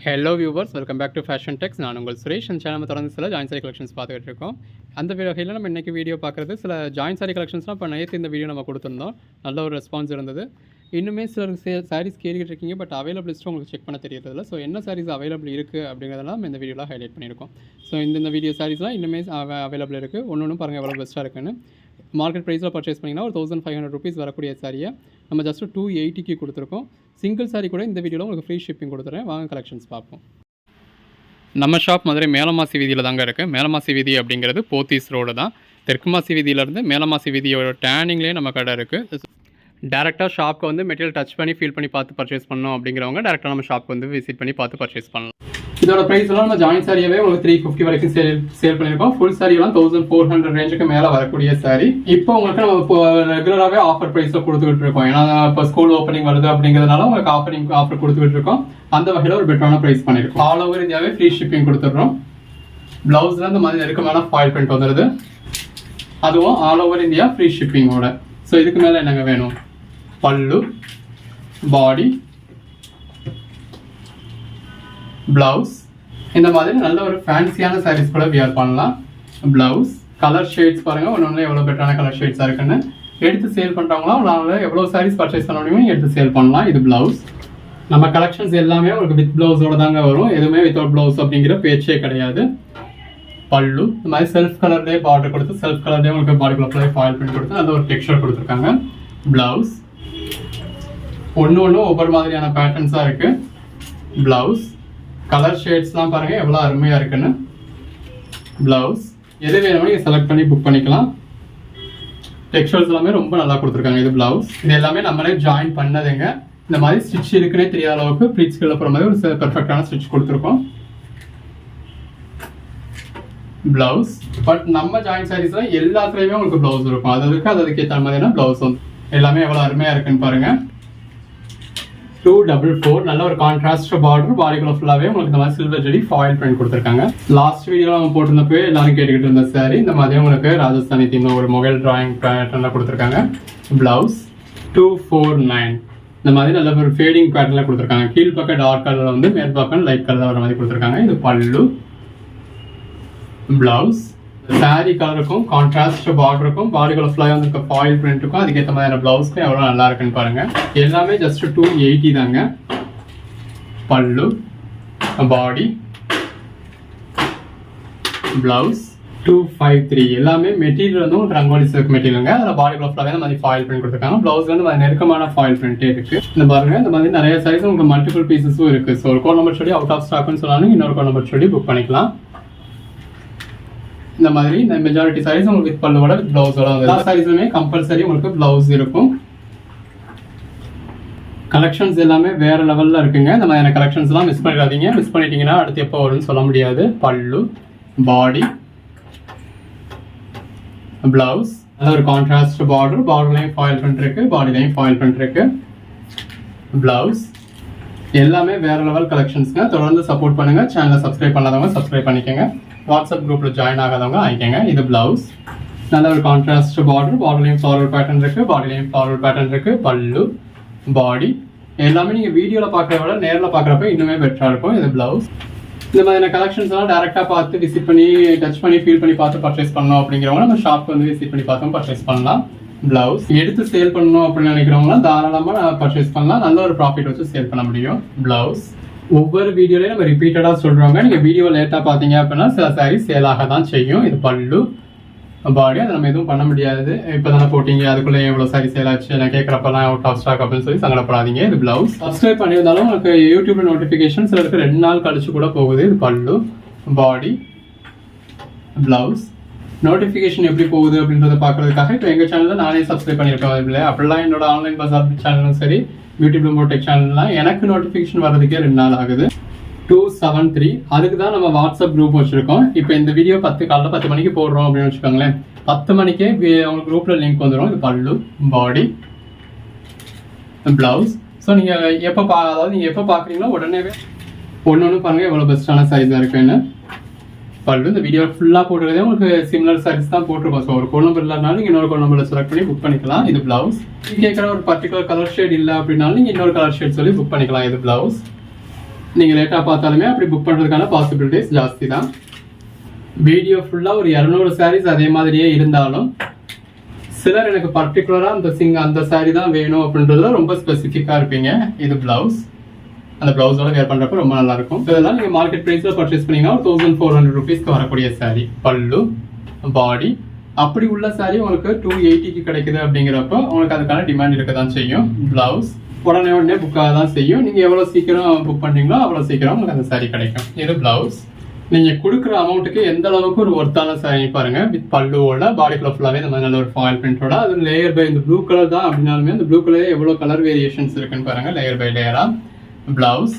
Hello viewers, welcome back to fashion decks. நான் உங்கள் சுரேஷ். அந்த சேனல் தொடர்ந்து சில ஜாயின் சாரி கலெக்ஷன்ஸ் பார்த்துக்கிட்டு இருக்கோம். அந்த வகையில் நம்ம இன்றைக்கி வீடியோ பார்க்குறது சில ஜாயின் சாரி கலெக்ஷன்ஸ்லாம் இப்போ நேற்று இந்த வீடியோ நம்ம கொடுத்துருந்தோம். நல்ல ஒரு ரெஸ்பான்ஸ் இருந்தது. இன்னுமே சிலர் சாரீஸ் கேட்டுக்கிட்டு இருக்கீங்க, பட் அவைலபிள் லிஸ்ட்டு உங்களுக்கு செக் பண்ண தெரியறதில்ல. ஸோ என்ன சாரீஸ் அவைலபிள் இருக்குது அப்படிங்கிறதெல்லாம் நம்ம இந்த வீடியோவில் ஹைலைட் பண்ணியிருக்கோம். ஸோ இந்த வீடியோ சாரீஸ்லாம் இன்னுமே அவைலபிள் இருக்குது. ஒன்று பாருங்கள் எவ்வளோ பெஸ்ட்டாக இருக்குன்னு. மார்க்கெட் ப்ரைஸில் பர்ச்சேஸ் பண்ணிங்கன்னா ஒரு 1500 rupees வரக்கூடிய சாரியை நம்ம ஜஸ்ட்டு 280 கொடுத்துருக்கோம். சிங்கிள் சாரி கூட இந்த வீடியோவில் உங்களுக்கு ஃப்ரீ ஷிப்பிங் கொடுத்துறேன். வாங்க கலெக்ஷன்ஸ் பார்ப்போம். நம்ம ஷாப் மதுரை மேலமாசி வீதியில் தாங்க இருக்குது. மேலமாசி வீதி அப்படிங்கிறது போத்தீஸ் ரோடு தான். தெற்குமாசி வீதியிலேருந்து மேலமாசி வீதியோட டேனிங்லேயே நம்ம கடை இருக்குது. டேரெக்டாக ஷாப்க்கு வந்து மெட்டீரியல் டச் பண்ணி ஃபீல் பண்ணி பார்த்து பர்ச்சேஸ் பண்ணோம் அப்படிங்கிறவங்க டேரெக்டாக நம்ம ஷாப்க்கு வந்து விசிட் பண்ணி பார்த்து பர்ச்சேஸ் பண்ணலாம். இதோட ப்ரைஸ் எல்லாம் நம்ம ஜாயின் சாரியாவே உங்களுக்கு 350 வரைக்கும் சேல் பண்ணியிருக்கோம். ஃபுல் சாரியெல்லாம் 1400 ரேஞ்சுக்கு மேலே வரக்கூடிய சாரி. இப்போ உங்களுக்கு நம்ம இப்போ ரெகுலராகவே ஆஃபர் ப்ரைஸில் கொடுத்துக்கிட்டு இருக்கோம். ஏன்னா இப்போ ஸ்கூல் ஓப்பனிங் வருது அப்படிங்கிறதுனால உங்களுக்கு ஆஃபர் கொடுத்துக்கிட்டு இருக்கோம். அந்த வகையில் ஒரு பெட்டரான ப்ரைஸ் பண்ணியிருக்கோம். ஆல் ஓவர் இந்தியாவே ஃப்ரீ ஷிப்பிங் கொடுத்துட்றோம். ப்ளவுஸில் இந்த மாதிரி நெருக்கமான ஃபாயில் பிரிண்ட் வந்துடுது. அதுவும் ஆல் ஓவர் இந்தியா ஃப்ரீ ஷிப்பிங்கோட. ஸோ இதுக்கு மேலே என்னங்க வேணும்? பல்லு, பாடி, பிளவுஸ், இந்த மாதிரி நல்ல ஒரு ஃபேன்சியான சாரீஸ் கூட வியர் பண்ணலாம். பிளவுஸ் கலர் ஷேட்ஸ் பாருங்கள், ஒன்று எவ்வளோ பெட்டரான கலர் ஷேட்ஸாக இருக்குன்னு. எடுத்து சேல் பண்ணுறவங்களாம் அவங்களால எவ்வளோ சாரீஸ் பர்ச்சேஸ் பண்ண முடியுமோ எடுத்து சேல் பண்ணலாம். இது பிளவுஸ். நம்ம கலெக்ஷன்ஸ் எல்லாமே உங்களுக்கு வித் பிளவுஸோட தாங்க வரும். எதுவுமே வித்தவுட் பிளவுஸ் அப்படிங்கிற பேச்சே கிடையாது. பல்லு இந்த மாதிரி செல்ஃப் கலர்லேயே பார்டர் கொடுத்து செல்ஃப் கலர்லேயே உங்களுக்கு பாடிக்குள்ள ஃபாயில் பண்ணி கொடுத்து அந்த ஒரு டெக்ஸ்சர் கொடுத்துருக்காங்க. பிளவுஸ் ஒன்று ஒவ்வொரு மாதிரியான பேட்டர்ன்ஸாக இருக்குது. பிளவுஸ் கலர் ஷேட்ஸ்லாம் பாருங்கள் எவ்வளோ அருமையாக இருக்குன்னு. பிளவுஸ் எது வேணுமோ நீங்கள் செலக்ட் பண்ணி புக் பண்ணிக்கலாம். டெக்ஸ்சர்ஸ் எல்லாமே ரொம்ப நல்லா கொடுத்துருக்காங்க. இது பிளவுஸ். இது எல்லாமே நம்மளே ஜாயின் பண்ணதுங்க. இந்த மாதிரி ஸ்டிச் இருக்குன்னே தெரியாத அளவுக்கு ப்ளீட்ஸ்களில் போகிற மாதிரி ஒரு பெர்ஃபெக்டான ஸ்டிச் கொடுத்துருக்கோம். பிளவுஸ் பட் நம்ம ஜாயின் சாரீஸ்ல எல்லாத்துலேயுமே உங்களுக்கு பிளவுஸ் இருக்கும். அதுக்கு ஏற்ற மாதிரியான பிளவுஸ் வந்து எல்லாமே எவ்வளோ அருமையாக இருக்குன்னு பாருங்கள். 244 நல்ல ஒரு கான்ட்ராஸ்ட் பார்டர். பாடிக்குள்ள ஃபுல்லாகவே உங்களுக்கு இந்த மாதிரி சில்வர் ஜெரி ஃபாயில் பிரிண்ட் கொடுத்துருக்காங்க. லாஸ்ட் வீடியோவில் நம்ம போட்டிருந்தப்போ எல்லாரும் கேட்டுக்கிட்டு இருந்த சாரி இந்த மாதிரி உங்களுக்கு ராஜஸ்தானி தீம் ஒரு மொபைல் டிராயிங் பேட்டர்னில் கொடுத்துருக்காங்க. பிளவுஸ் 249 இந்த மாதிரி நல்ல ஒரு ஃபேடிங் பேட்டர்னில் கொடுத்துருக்காங்க. கீழ் பக்கம் டார்க் கலரில் வந்து மேல் பக்கம் லைட் கலரில் வர மாதிரி கொடுத்துருக்காங்க. இது பல்லு. பிளவுஸ் சாரி கலருக்கும் கான்ட்ராஸ்ட் பார்டருக்கும் பாடிக்குள்ள ஃபுல்லாக வந்து ஃபாயில் பிரிண்ட்டுக்கும் அதுக்கேற்ற மாதிரியான பிளவுஸ்க்கும் எவ்வளோ நல்லா இருக்குன்னு பாருங்கள். எல்லாமே ஜஸ்ட் 280 தாங்க. பல்லு, பாடி, பிளவுஸ் 253 எல்லாமே மெட்டீரியல் வந்து ஒரு ரங்கோலி சில்க் மெட்டீரியலுங்க. அதில் பாடிக்குள்ள ஃபுல்லாகவே இந்த மாதிரி ஃபாயில் பிரிண்ட் கொடுத்துருக்காங்க. பிளவுஸ் வந்து நெருக்கமான ஃபாயில் பிரிண்டே இருக்குது. இந்த பாருங்க இந்த மாதிரி நிறைய சைஸ் உங்களுக்கு மல்டிபிள் பீசஸும் இருக்குது. ஸோ ஒரு கோட் நம்பர் சொல்லி அவுட் ஆஃப் ஸ்டாக்னு சொன்னாலும் இன்னொரு கோட் நம்பர் சொல்லி புக் பண்ணிக்கலாம். இந்த மாதிரி இந்த மெஜாரிட்டி சாரீஸ் உங்களுக்கு வித் பல்லுவோட வித் பிளவுஸோட எல்லா சாரீஸுமே கம்பல்சரி உங்களுக்கு பிளவுஸ் இருக்கும். கலெக்ஷன்ஸ் எல்லாமே வேற லெவலில் இருக்குங்க. இந்த மாதிரியான கலெக்ஷன்ஸ்லாம் மிஸ் பண்ணிடாதீங்க. மிஸ் பண்ணிட்டீங்கன்னா அடுத்து எப்போ வரும்னு சொல்ல முடியாது. பல்லு, பாடி, பிளவுஸ் நல்ல ஒரு கான்ட்ராஸ்ட் பார்டர். பார்டர்லையும் ஃபாயில் பண்ணிருக்கு, பாடிலையும் ஃபாயில் பண்ணிருக்கு. பிளவுஸ் எல்லாமே வேற லெவல் கலெக்ஷன்ஸ்ங்க. தொடர்ந்து சப்போர்ட் பண்ணுங்க. சேனலை சப்ஸ்கிரைப் பண்ணாதவங்க சப்ஸ்கிரைப் பண்ணிக்கோங்க. வாட்ஸ்அப் குரூப்பில் ஜாயின் ஆகாதவங்க ஆகிக்கங்க. இது பிளவுஸ் நல்ல ஒரு கான்ட்ராஸ்ட் பார்டர். பார்டர்லையும் ஃப்ளாரல் பேட்டர்ன் இருக்குது, பாடிலையும் ஃப்ளாரல் பேட்டர்ன் இருக்குது. பல்லு, பாடி எல்லாமே நீங்கள் வீடியோவில் பார்க்குறத விட நேரில் பார்க்குறப்ப இன்னுமே பெட்டராக இருக்கும். இது பிளவுஸ். இந்த மாதிரியான கலெக்ஷன்ஸ் எல்லாம் டேரெக்டாக பார்த்து விசிட் பண்ணி டச் பண்ணி ஃபீல் பண்ணி பார்த்து பர்ச்சேஸ் பண்ணோம் அப்படிங்கிறவங்க நம்ம ஷாப்க்கு வந்து விசிட் பண்ணி பார்த்தும் பர்ச்சேஸ் பண்ணலாம். பிளவுஸ் எடுத்து சேல் பண்ணணும் அப்படின்னு நினைக்கிறவங்களாம் தாராளமாக பர்ச்சேஸ் பண்ணலாம். நல்ல ஒரு ப்ராஃபிட் வச்சு சேல் பண்ண முடியும். பிளவுஸ் ஒவ்வொரு வீடியோலையும் நம்ம ரிப்பீட்டடாக சொல்கிறோங்க. நீங்கள் வீடியோ லேட்டாக பார்த்தீங்க அப்படின்னா சில சாரீஸ் சேலாக தான் செய்யும். இது பல்லு, பாடி அதை நம்ம எதுவும் பண்ண முடியாது. இப்போ தானே போட்டிங்க அதுக்குள்ளே எவ்வளோ சாரி சேல் ஆச்சு நான் கேட்குறப்பெல்லாம் அவுட் ஆஃப் ஸ்டாக் அப்படின்னு சொல்லி சங்கடப்படாதீங்க. இது பிளவுஸ். சப்ஸ்கிரைப் பண்ணியிருந்தாலும் உங்களுக்கு யூடியூப்ல நோட்டிஃபிகேஷன் சிலருக்கு 2 நாள் கழிச்சு கூட போகுது. இது பல்லு, பாடி, பிளவுஸ். நோட்டிஃபிகேஷன் எப்படி போகுது அப்படின்றத பார்க்கறதுக்காக இப்போ எங்கள் சேனலில் நானே சப்ஸ்கிரைப் பண்ணியிருக்கேன். இல்லை அப்படிலாம் என்னோட ஆன்லைன் பஸார் சேனலும் சரி யூடியூப்ல மோடெக் சேனல்லாம் எனக்கு நோட்டிஃபிகேஷன் வர்றதுக்கே 2 நாள் ஆகுது. 273 அதுக்கு தான் நம்ம வாட்ஸ்அப் குரூப் வச்சுருக்கோம். இப்போ இந்த வீடியோ காலைல 10 மணிக்கு போடுறோம் அப்படின்னு வச்சுக்கோங்களேன். 10 மணிக்கே உங்களுக்கு குரூப்பில் லிங்க் வந்துடும். இது பல்லு, பாடி, பிளவுஸ். ஸோ நீங்கள் அதாவது நீங்கள் எப்போ பார்க்குறீங்களோ உடனேவே ஒன்று பாருங்கள் எவ்வளோ பெஸ்ட்டான சைஸாக இருக்குன்னு. பல்லு இந்த வீடியோ ஃபுல்லாக போட்டுறதே உங்களுக்கு சிமிலர் சாரீஸ் தான் போட்டிருக்கோம். ஸோ ஒரு கோட் நம்பர் இல்லைனாலும் நீங்கள் இன்னொரு கோட் நம்பரில் செலக்ட் பண்ணி புக் பண்ணிக்கலாம். இது பிளவுஸ். நீங்கள் கேட்குற ஒரு பர்டிகுலர் கலர் ஷேட் இல்லை அப்படின்னாலும் நீங்கள் இன்னொரு கலர் ஷேட் சொல்லி புக் பண்ணிக்கலாம். இது பிளவுஸ். நீங்கள் லேட்டாக பார்த்தாலுமே அப்படி புக் பண்ணுறதுக்கான பாசிபிலிட்டிஸ் ஜாஸ்தி தான். வீடியோ ஃபுல்லாக ஒரு 200 sarees அதே மாதிரியே இருந்தாலும் சிலர் எனக்கு பர்டிகுலராக அந்த saree தான் வேணும் அப்படின்றதுல ரொம்ப ஸ்பெசிஃபிக்காக இருப்பீங்க. இது பிளவுஸ், அந்த பிளவுஸோட வேர் பண்ணுறப்ப ரொம்ப நல்லா இருக்கும். இதெல்லாம் நீங்கள் மார்க்கெட் ப்ரைஸில் பர்ச்சேஸ் பண்ணீங்கன்னா 1400 rupeesக்கு வரக்கூடிய saree. பல்லு, பாடி அப்படி உள்ள saree உங்களுக்கு 280க்கு கிடைக்குது அப்படிங்கிறப்ப உங்களுக்கு அதுக்கான டிமாண்ட் இருக்க தான் செய்யும். பிளவுஸ் உடனே புக்காக தான் செய்யும். நீங்கள் எவ்வளோ சீக்கிரம் புக் பண்ணுறீங்களோ அவ்வளோ சீக்கிரம் உங்களுக்கு அந்த saree கிடைக்கும். இது பிளவுஸ். நீங்கள் கொடுக்குற அமௌண்ட்டுக்கு எந்த அளவுக்கு ஒரு ஒர்த்தான saree பாருங்க. வித் பல்லுவோட பாடிக்குள்ள ஃபுல்லாகவே இந்த மாதிரி நல்ல ஒரு ஃபாயில் பிரிண்டோட, அது லேயர் பை இந்த ப்ளூ கலர் தான் அப்படின்னாலுமே அந்த ப்ளூ கலர் எவ்வளோ கலர் வேரியேஷன்ஸ் இருக்குன்னு பாருங்க. லேயர் பை லேயரா பிளவுஸ்.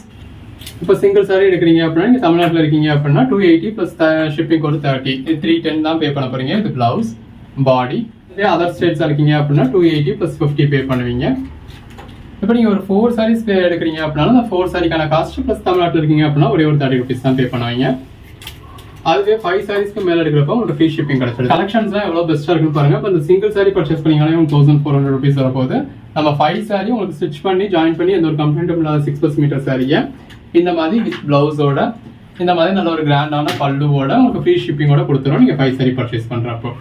இப்போ சிங்கிள் saree எடுக்கிறீங்க அப்படின்னா நீங்கள் தமிழ்நாட்டில் இருக்கீங்க அப்படின்னா 280 ப்ளஸ் ஷிப்பிங் ஒரு 30, 310 தான் பே பண்ண போறீங்க. இது பிளவுஸ். பாடி இதே அதர் ஸ்டேட்ஸாக இருக்கீங்க அப்படின்னா 280 ப்ளஸ் 50 பே பண்ணுவீங்க. இப்போ நீங்கள் ஒரு 4 sarees எடுக்கிறீங்க அப்படின்னா அந்த 4 saree காஸ்ட் ப்ளஸ் தமிழ்நாட்டில் இருக்கீங்க அப்படின்னா ஒரே ஒரு 30 rupees தான் பே பண்ணுவீங்க. அதுவே 5 sareesக்கு மேலே எடுக்கிறப்ப உங்களுக்கு ஃப்ரீ ஷிப்பிங் கிடைச்சிடும். கலெக்ஷன்ஸ்லாம் எவ்வளோ பெஸ்ட்டாக இருக்குன்னு பாருங்க. இப்போ இந்த சிங்கிள் saree பர்ச்சேஸ் பண்ணீங்கன்னா 1400 rupees வரப்போகுது. நம்ம 5 saree உங்களுக்கு ஸ்டிச் பண்ணி ஜாயின் பண்ணி எந்த ஒரு கம்ப்ளைண்ட்டும் இல்லாத 6+ மீட்டர் சாரியை இந்த மாதிரி வித் பிளவுஸோட இந்த மாதிரி நல்ல ஒரு கிராண்டான பல்லுவோட உங்களுக்கு ஃப்ரீ ஷிப்பிங்கோட கொடுத்துரும் நீங்கள் 5 saree பர்ச்சேஸ் பண்ணுறப்போ.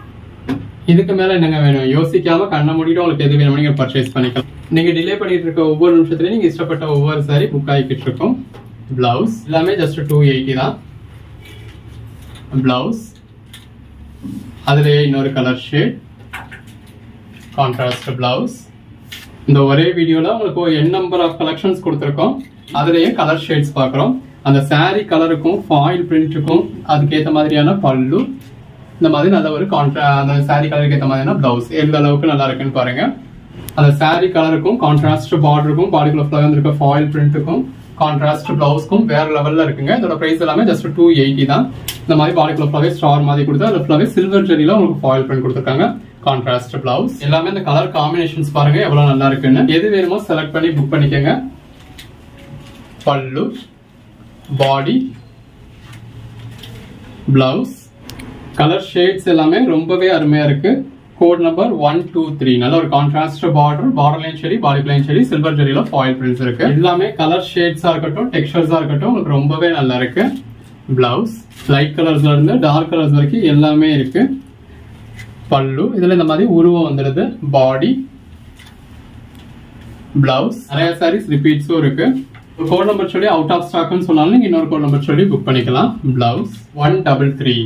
இதுக்கு மேலே என்னங்க வேணும்? யோசிக்காம கண்ணை மூடிட்டு உங்களுக்கு எது வேணுமோ நீங்கள் பர்ச்சேஸ் பண்ணிக்கலாம். நீங்கள் டிலே பண்ணிட்டு இருக்க ஒவ்வொரு நிமிஷத்துலையும் நீங்கள் இஷ்டப்பட்ட ஒவ்வொரு saree புக் ஆகிக்கிட்டு இருக்கும். பிளவுஸ் எல்லாமே ஜஸ்ட் 280 தான். பிளவுஸ் அதுலேயே இன்னொரு கலர் ஷேட் கான்ட்ராஸ்ட் பிளவுஸ். இந்த ஒரே வீடியோவில் உங்களுக்கு n நம்பர் ஆஃப் கலெக்ஷன்ஸ் கொடுத்துருக்கோம். அதுலேயே கலர் ஷேட்ஸ் பார்க்குறோம். அந்த saree கலருக்கும் ஃபாயில் பிரிண்ட்டுக்கும் அதுக்கேற்ற மாதிரியான பல்லு, இந்த மாதிரி நல்ல ஒரு அந்த saree கலருக்கு ஏற்ற மாதிரியான பிளவுஸ் எந்த அளவுக்கு நல்லா இருக்குன்னு பாருங்க. அந்த saree கலருக்கும் கான்ட்ராஸ்ட் பார்டருக்கும் பாடிக்குள்ள ஃபுல்லாக வந்துருக்க ஃபாயில் பிரிண்ட்டுக்கும் கான்ட்ராஸ்ட் பிளவுஸ்க்கும் வேற லெவலில் இருக்குங்க. இதோட ப்ரைஸ் எல்லாமே ஜஸ்ட் 280 தான். இந்த மாதிரி பாடிக்குள்ள ஃபுல்லாகவே ஸ்டார் மாதிரி கொடுத்து அதில் ஃபுல்லாகவே சில்வர் ஜெரியில் உங்களுக்கு ஃபாயில் பிரிண்ட் கொடுத்துருக்காங்க. கான்ட்ராஸ்ட் பிளவுஸ் எல்லாமே இந்த கலர் காம்பினேஷன்ஸ் பாருங்க எவ்வளவு நல்லா இருக்குன்னு. எது வேணுமோ செலக்ட் பண்ணி புக் பண்ணிக்கோங்க. பல்லு, பாடி, பிளவுஸ் கலர் ஷேட்ஸ் எல்லாமே ரொம்பவே அருமையா இருக்கு. கோட் நம்பர் 123 நல்ல ஒரு கான்ட்ராஸ்ட் பார்டர்லையும் சரி பாடிலையும் சரி சில்வர் ஜெரியில ஃபாயில் பிரிண்ட்ஸ் இருக்கு. எல்லாமே கலர் ஷேட்ஸா இருக்கட்டும் டெக்ஸ்சர்ஸா இருக்கட்டும் உங்களுக்கு ரொம்பவே நல்லா இருக்கு. பிளவுஸ் லைட் கலர்ஸ்ல இருந்து டார்க் கலர்ஸ் வரைக்கும் எல்லாமே இருக்கு. பல்லு இதுல இந்த மாதிரி உருவம் வந்துடுது. பாடி, பிளவுஸ் நிறைய sarees ரிப்பீட்ஸும் இருக்கு. கோட் நம்பர் சொல்லி அவுட் ஆஃப் ஸ்டாக்னு சொன்னாலும் நீங்க இன்னொரு கோட் நம்பர் சொல்லி புக் பண்ணிக்கலாம். பிளவுஸ் 133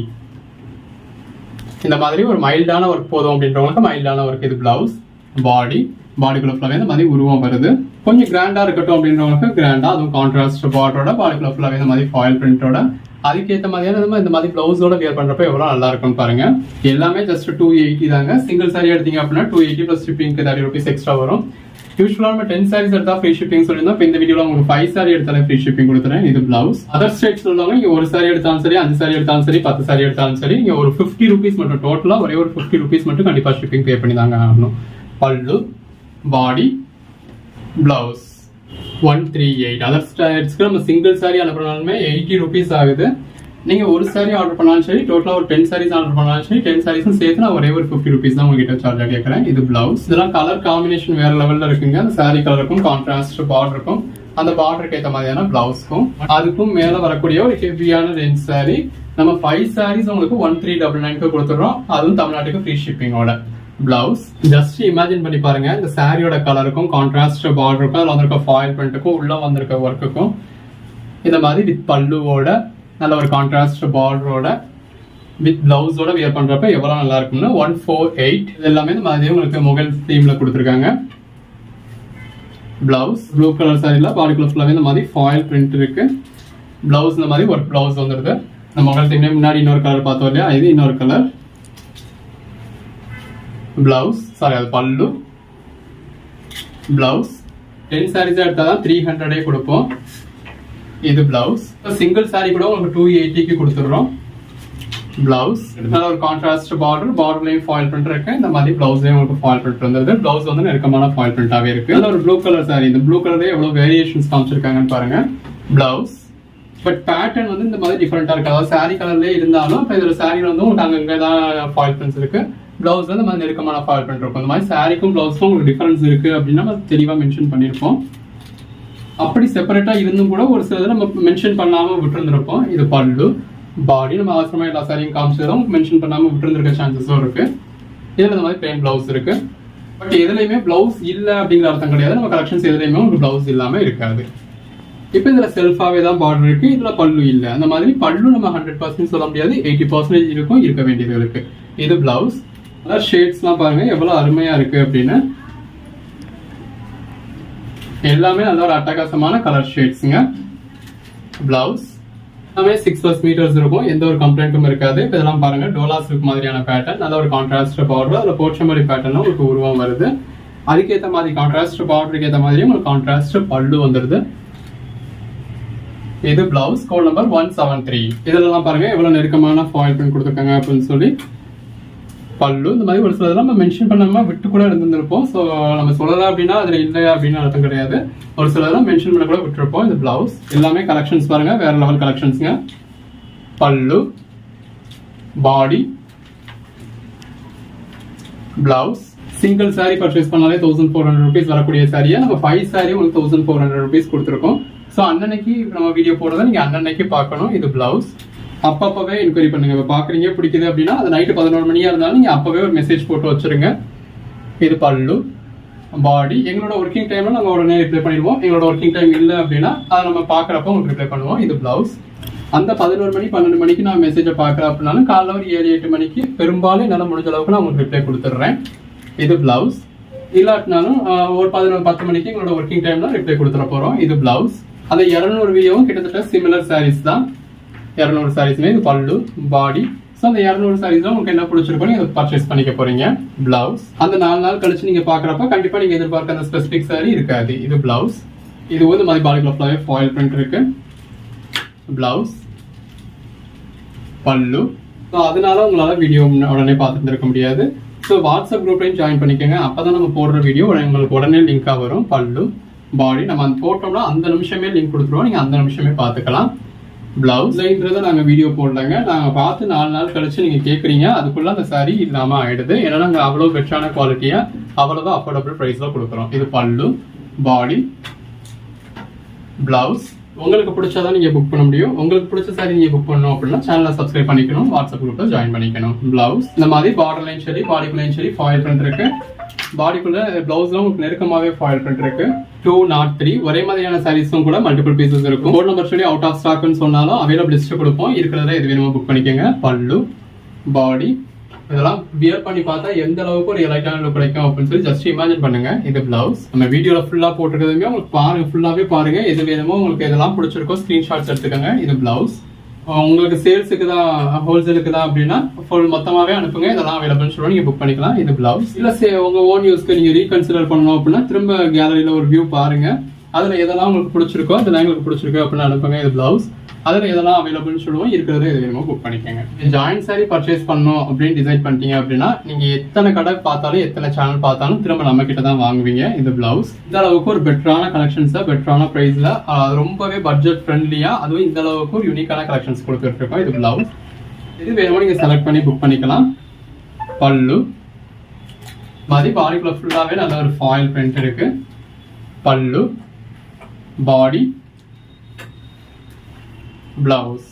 இந்த மாதிரி ஒரு மைல்டான ஒர்க் போதும் அப்படின்றவங்களுக்கு மைல்டான ஒர்க். இது பிளவுஸ். பாடிக்குள்ள ஃபுல்லாவே இந்த மாதிரி உருவம் வருது. கொஞ்சம் கிராண்டா இருக்கட்டும் அப்படின்றவங்களுக்கு கிராண்டா, அதுவும் கான்ட்ராஸ்ட் பார்டரோட பாடிக்குள்ள ஃபுல்லாவே இந்த மாதிரி ஃபாயில் பிரிண்டோட அதுக்கேற்ற மாதிரியான இந்த மாதிரி பிளவுஸோட வியர் பண்றப்ப எவ்வளவு நல்லா இருக்கும்னு பாருங்க. எல்லாமே ஜஸ்ட் 280 தாங்க. சிங்கிள் saree எடுத்தீங்க அப்படின்னா 280 + ஷிப்பிங்க்கு 30 rupees எக்ஸ்ட்ரா வரும். யூஸ்வலா நம்ம 10 sarees எடுத்தா ஃப்ரீ ஷிப்பிங் சொல்லியிருந்தோம். இப்போ இந்த வீடியோல உங்களுக்கு 5 saree எடுத்தாலே ஃப்ரீ ஷிப்பிங் கொடுத்துறேன். இது பிளவுஸ். அதர் ஸ்டேட்ஸ் உள்ளவங்க நீங்க ஒரு saree எடுத்தாலும் சரி 5 saree எடுத்தாலும் சரி 10 saree எடுத்தாலும் சரி நீங்க ஒரு 50 rupees மட்டும் டோட்டலா ஒரே ஒரு 50 rupees மட்டும் கண்டிப்பா ஷிப்பிங் பே பண்ணி தாங்க ஆகணும். பல்லு, பாடி, பிளவுஸ் 138. அதர் ஸ்டேட்ஸ்க்கு நம்ம சிங்கிள் saree அனுப்புறனாலுமே 80 rupees ஆகுது. நீங்க ஒரு saree ஆர்டர் பண்ணாலும் சரி டோட்டலா ஒரு 10 sarees ஆர்டர் பண்ணாலும் சரி 10 sarees சேர்த்து நான் ஒரே ஒரு 50 rupees தான் உங்ககிட்ட சார்ஜா கேட்கறேன். இது பிளவுஸ். இதெல்லாம் கலர் காம்பினேஷன் வேற லெவல்ல இருக்குங்க. அந்த saree கலருக்கும் கான்ட்ராஸ்ட் பார்டருக்கும் அந்த பார்டருக்கு ஏற்ற மாதிரியான பிளவுஸ்க்கும் அதுக்கும் மேல வரக்கூடிய ஒரு ஹெவியான ரேஞ்ச் saree நம்ம 5 sarees உங்களுக்கு 1399 கொடுத்துறோம். அதுவும் தமிழ்நாட்டுக்கு ஃப்ரீ ஷிப்பிங்கோட. பிளவுஸ் ஜஸ்ட் இமேஜின் பண்ணி பாருங்க. இந்த சாரியோட கலருக்கும் கான்ட்ராஸ்ட் பார்டருக்கும் அதில் வந்திருக்க ஃபாயில் பிரிண்ட்டுக்கும் உள்ள வந்திருக்க ஒர்க்குக்கும் இந்த மாதிரி வித் பல்லுவோட நல்ல ஒரு கான்ட்ராஸ்ட் பார்டரோட வித் பிளவுஸோட வியர் பண்றப்ப எவ்வளவு நல்லா இருக்கும்னு 148. இது எல்லாமே இந்த மாதிரி உங்களுக்கு முகல் தீம்ல கொடுத்துருக்காங்க. பிளவுஸ் ப்ளூ கலர் சாரில பாடிக்குள்ள ஃபுல்லாவே இந்த மாதிரி ஃபாயில் பிரிண்ட் இருக்கு. பிளவுஸ் இந்த மாதிரி ஒர்க் பிளவுஸ் வந்துருது. நம்ம முகல் தீம்ல முன்னாடி இன்னொரு கலர் பார்த்தோம் இல்லையா, இது இன்னொரு கலர். பிளவுஸ் அது பல்லு. பிளவுஸ் 10 sarees எடுத்தாதான் 300 கொடுப்போம். இது பிளவுஸ். சிங்கிள் saree கூட உங்களுக்கு 280க்கு கொடுத்துடுறோம். பிளவுஸ் நல்ல ஒரு கான்ட்ராஸ்ட் பார்டர்லயும் ஃபாயில் பிரிண்ட் இருக்கு. இந்த மாதிரி பிளவுஸ்லயும் உங்களுக்கு ஃபாயில் பிரிண்ட் வந்துருது. பிளவுஸ் வந்து நெருக்கமான ஃபாயில் பிரிண்டாவே இருக்கு. நல்ல ஒரு ப்ளூ கலர் saree. இந்த ப்ளூ கலர்லயே எவ்வளவு வேரியேஷன்ஸ் காமிச்சிருக்காங்கன்னு பாருங்க. பிளவுஸ் பட் பேட்டர்ன் வந்து இந்த மாதிரி டிஃபரெண்டா இருக்கு. அதாவது saree கலர்லயே இருந்தாலும் இப்போ இதுல சாரியில வந்து உங்களுக்கு அங்கதான் ஃபாயில் பிரிண்ட்ஸ் இருக்கு. பிளவுஸ் வந்து மாதிரி நெருக்கமான ஃபாயில் பிரிண்ட் இருக்கும். இந்த மாதிரி சாரிக்கும் பிளவுஸ்க்கும் உங்களுக்கு டிஃபரன்ஸ் இருக்கு அப்படின்னா தெளிவா மென்ஷன் பண்ணிருப்போம். அப்படி செப்பரேட்டா இருந்தும் கூட ஒரு சிலது நம்ம மென்ஷன் பண்ணாம விட்டுருந்துருப்போம். இது பல்லு, பாடி நம்ம அவசரமா எல்லா சாரியும் காமிச்சதும் மென்ஷன் பண்ணாம விட்டுருந்துருக்க சான்சஸும் இருக்கு. இதுல இந்த மாதிரி பிளெயின் பிளவுஸ் இருக்கு. பட் எதுலையுமே பிளவுஸ் இல்ல அப்படிங்கிற அர்த்தம் கிடையாது. நம்ம கலெக்ஷன்ஸ் எதுலையுமே உங்களுக்கு பிளவுஸ் இல்லாம இருக்காது. இப்போ இதுல செல்ஃபாவே தான் பார்டர் இருக்கு, இதுல பல்லு இல்ல. அந்த மாதிரி பல்லு நம்ம 100% சொல்ல முடியாது, 80% இருக்கும் இருக்க வேண்டியது இருக்கு. இது பிளவுஸ். அதான் ஷேட்ஸ்லாம் பாருங்க எவ்வளவு அருமையா இருக்கு அப்படின்னு. எல்லாமே நல்ல ஒரு அட்டகாசமான கலர் ஷேட்ஸுங்க. பிளவுஸ் எல்லாமே 6+ மீட்டர்ஸ் இருக்கும், எந்த ஒரு கம்ப்ளைண்ட்டும் இருக்காது. இப்போ இதெல்லாம் பாருங்க டோலா சில்க் மாதிரியான பேட்டர்ன், நல்ல ஒரு கான்ட்ராஸ்ட் பார்டர், அதில் போர்ச்சமரி பேட்டர்னும் உங்களுக்கு உருவம் வருது. அதுக்கேற்ற மாதிரி கான்ட்ராஸ்ட் பார்டருக்கு ஏற்ற மாதிரி உங்களுக்கு கான்ட்ராஸ்ட் பல்லு வந்துருது. இது பிளவுஸ், கோட் நம்பர் 173. இதெல்லாம் பாருங்க எவ்வளவு நெருக்கமான ஃபாயில் பிரிண்ட் கொடுத்துருக்காங்க அப்படின்னு சொல்லி. பல்லு இந்த மாதிரி ஒரு சிலதெல்லாம் நம்ம மென்ஷன் பண்ணாம விட்டு கூட இருந்திருப்போம். ஸோ நம்ம சொல்லலாம் அப்படின்னா அதுல இல்லை அப்படின்னு அர்த்தம் கிடையாது. ஒரு சிலதெல்லாம் மென்ஷன் பண்ண கூட விட்டுருப்போம். இது பிளவுஸ். எல்லாமே கலெக்ஷன்ஸ் பாருங்க வேற லெவல் கலெக்ஷன்ஸ்ங்க. பல்லு, பாடி, பிளவுஸ். சிங்கிள் சாரி பர்ச்சேஸ் பண்ணாலே 1400 rupees வரக்கூடிய சாரியை நம்ம 5 சாரி உங்களுக்கு 1400 rupees கொடுத்துருக்கோம். ஸோ அன்னன்னைக்கு நம்ம வீடியோ போடுறத நீங்க அன்னன்னைக்கு பார்க்கணும். இது பிளவுஸ். அப்பப்பவே என்கொயரி பண்ணுங்க. இப்போ பாக்குறீங்க பிடிக்குது அப்படின்னா அது நைட்டு 11 மணியா இருந்தாலும் நீங்க அப்பவே ஒரு மெசேஜ் போட்டு வச்சிருங்க. இது பல்லு, பாடி. எங்களோட ஒர்க்கிங் டைம்ல நாங்கள் உடனே ரிப்ளை பண்ணிடுவோம். எங்களோட ஒர்க்கிங் டைம் இல்லை அப்படின்னா அதை நம்ம பாக்குறப்ப உங்களுக்கு ரிப்ளை பண்ணுவோம். இது பிளவுஸ். அந்த 11 மணி 12 மணிக்கு நான் மெசேஜை பார்க்குறேன் அப்படின்னாலும் காலைல ஒரு 7-8 மணிக்கு பெரும்பாலும் என்னால் முடிஞ்ச அளவுக்கு நான் உங்களுக்கு ரிப்ளை கொடுத்துட்றேன். இது பிளவுஸ். இல்லாட்டினாலும் ஒரு 10 மணிக்கு எங்களோட ஒர்க்கிங் டைம்ல ரிப்ளை கொடுத்துட போறோம். இது பிளவுஸ். அந்த 200 வீடியோவும் கிட்டத்தட்ட சிமிலர் சாரீஸ் தான். 200 சாரீஸ்மே இது பல்லு, பாடி. ஸோ அந்த 200 சாரீஸ்ல உங்களுக்கு என்ன பிடிச்சிருக்கோ நீங்க பர்ச்சேஸ் பண்ணிக்க போறீங்க. பிளவுஸ். அந்த 4 நாள் கழிச்சு நீங்க பாக்குறப்ப கண்டிப்பா நீங்க எதிர்பார்க்க அந்த ஸ்பெசிபிக் சாரி இருக்காது. இது பிளவுஸ். இது இந்த மாதிரி பாடிக்குள்ள ஃபுல்லாவே ஃபாயில் பிரிண்ட் இருக்கு. பிளவுஸ், பல்லு. ஸோ அதனால உங்களால வீடியோ உடனே பார்த்துட்டு இருக்க முடியாது. ஸோ வாட்ஸ்அப் குரூப்லையும் ஜாயின் பண்ணிக்கோங்க. அப்பதான் நம்ம போடுற வீடியோ உங்களுக்கு உடனே லிங்கா வரும். பல்லு, பாடி நம்ம அந்த போட்டோம்னா அந்த நிமிஷமே லிங்க் கொடுத்துருவோம், நீங்க அந்த நிமிஷமே பார்த்துக்கலாம். பிளவுஸ்ன்றதை நாங்க வீடியோ போடலங்க, நாங்க பார்த்து 4 நாள் கழிச்சு நீங்க கேக்குறீங்க, அதுக்குள்ள அந்த சாரி இல்லாம ஆயிடுது. ஏன்னா நாங்க அவ்வளவு பெஸ்டான குவாலிட்டியா அவ்வளவு அஃபோர்டபுள் பிரைஸ்ல கொடுக்குறோம். இது பல்லு, பாடி, பிளவுஸ். உங்களுக்கு பிடிச்சாதான் நீங்க புக் பண்ண முடியும். உங்களுக்கு பிடிச்ச சாரி நீங்க புக் பண்ணணும் அப்படின்னா சேனலை சப்ஸ்கிரைப் பண்ணிக்கணும், வாட்ஸ்அப் குரூப்ல ஜாயின் பண்ணிக்கணும். பிளவுஸ் இந்த மாதிரி பார்டர்லையும் சரி பாடிக்குள்ளையும் சரி ஃபாயில் பிரிண்ட் இருக்கு. பாடிக்குள்ள பிளவுஸ்ல உங்களுக்கு நெருக்கமாவே ஃபாயில் பிரிண்ட் இருக்கு. 203 ஒரே மாதிரியான சாரீஸும் கூட மல்டிபிள் பீசஸ் இருக்கும். கோட் நம்பர் சொல்லி அவுட் ஆஃப் ஸ்டாக்னு சொன்னாலும் அவைலபிள் லிஸ்ட் கொடுப்போம். இருக்கிறத எது வேணுமோ புக் பண்ணிக்கோங்க. பல்லு, பாடி. இதெல்லாம் வியர் பண்ணி பார்த்தா எந்த அளவுக்கு ஒரு எலைட்டான லுக் கிடைக்கும் அப்படின்னு சொல்லி ஜஸ்ட் இமேஜின் பண்ணுங்க. இது பிளவுஸ். நம்ம வீடியோல ஃபுல்லா போட்டுருக்கதுமே உங்களுக்கு பாருங்க, ஃபுல்லாவே பாருங்க. எது வேணுமோ உங்களுக்கு எதெல்லாம் பிடிச்சிருக்கோ ஸ்கிரீன்ஷாட்ஸ் எடுத்துக்கோங்க. இது பிளவுஸ். உங்களுக்கு சேல்ஸுக்கு தான் ஹோல்சேலுக்கு தான் அப்படின்னா ஃபுல் மொத்தமாவே அனுப்புங்க. இதெல்லாம் அவைலபிள் சொல்லுவோம், நீங்க புக் பண்ணிக்கலாம். இது பிளவுஸ். இல்ல உங்க ஓன் யூஸ்க்கு நீங்க ரீகன்சிடர் பண்ணணும் அப்படின்னா திரும்ப கேலரியில ஒரு வியூ பாருங்க. அதுல எதெல்லாம் உங்களுக்கு பிடிச்சிருக்கோ அதெல்லாம் எங்களுக்கு பிடிச்சிருக்கு அப்படின்னு அனுப்புங்க. இது பிளவுஸ். அதுல எதெல்லாம் அவைலபிள்னு சொல்லுவோம், இருக்கிறத எது வேணுமோ புக் பண்ணிக்கோங்க. ஜாயின் சாரி பர்ச்சேஸ் பண்ணணும் அப்படின்னு டிசைட் பண்ணிட்டீங்க அப்படின்னா நீங்க எத்தனை கடை பார்த்தாலும் எத்தனை சேனல் பார்த்தாலும் திரும்ப நம்ம கிட்ட தான் வாங்குவீங்க. இது பிளவுஸ். இந்த அளவுக்கு ஒரு பெட்டரான கலெக்ஷன்ஸ், பெட்டரான பிரைஸ்ல ரொம்பவே பட்ஜெட் ஃப்ரெண்ட்லியா, அதுவும் இந்த அளவுக்கு ஒரு யூனிக்கான கலெக்ஷன்ஸ் கொடுத்துட்டு இருக்கோம். இது பிளவுஸ். இது வேணுமோ நீங்க செலக்ட் பண்ணி புக் பண்ணிக்கலாம். பல்லு மாதிரி பாடிக்குள்ள ஃபுல்லாவே நல்ல ஒரு ஃபாயில் பிரிண்ட் இருக்கு. பல்லு, பாடி, பிளவுஸ்.